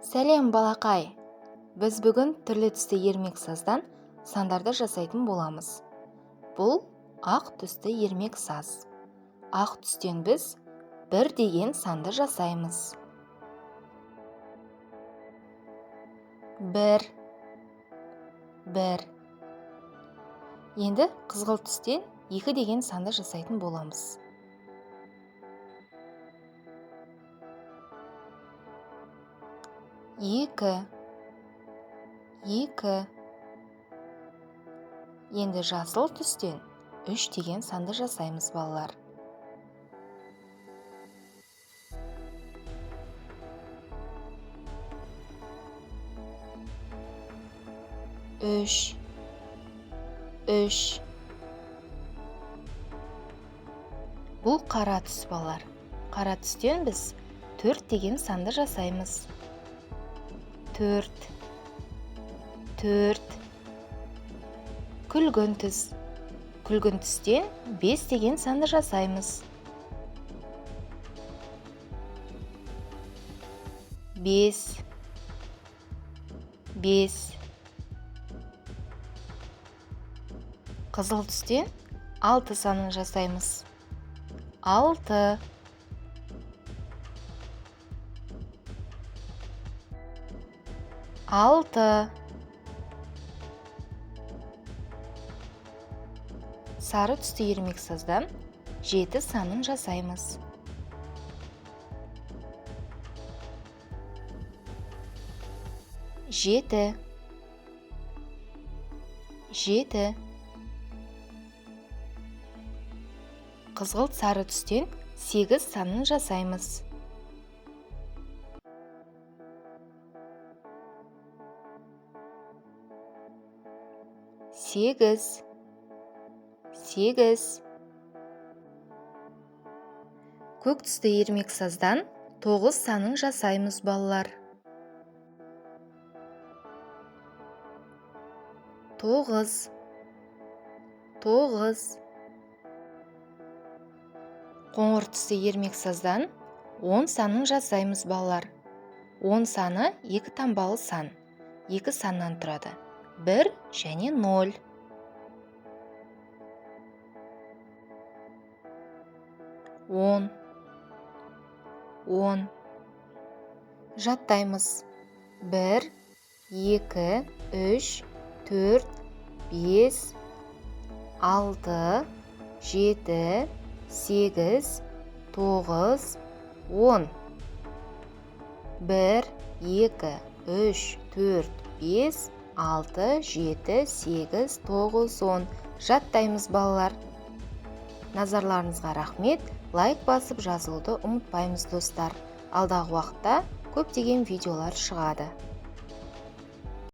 Сәлем балақай. Біз бүгін түрлі түсті ермек саздан сандарды жасайтын боламыз. Бұл ақ түсті ермек саз. Ақ түстен біз 1 деген санды жасаймыз. 1. Енді қызғылт түстен 2 деген санды жасайтын боламыз. 2. Енді жасыл түстен 3 деген санды жасаймыз балалар. 3. Бұл қара түс балалар. Қара түстен біз 4 деген санды жасаймыз. 4. Күлгін түс. Күлгін түстен 5 деген санды жасаймыз. 5. Қызыл түстен 6 санын жасаймыз. 6. Сары түсті ермек саздан 7 санын жасаймыз. 7. Қызғылт сары түстен 8 санын жасаймыз. 8. Көк түсті ермек саздан 9 санын жасаймыз балалар. 9. Қоңыр түсті ермек саздан 10 санын жасаймыз балалар. 10 саны 2 таңбалы сан. 2 саннан тұрады. 1 және 0. 10. Жаттаймыз. 1, 2, 3, 4, 5, 6, 7, 8, 9, 10. 1, 2, 3, 4, 5, 6, 7, 8, 9, 10. Жаттаймыз балалар. Назарларыңызға рахмет. Лайк басып жазылуды ұмытпаймыз достар. Алдағы уақытта көптеген видеолар шығады.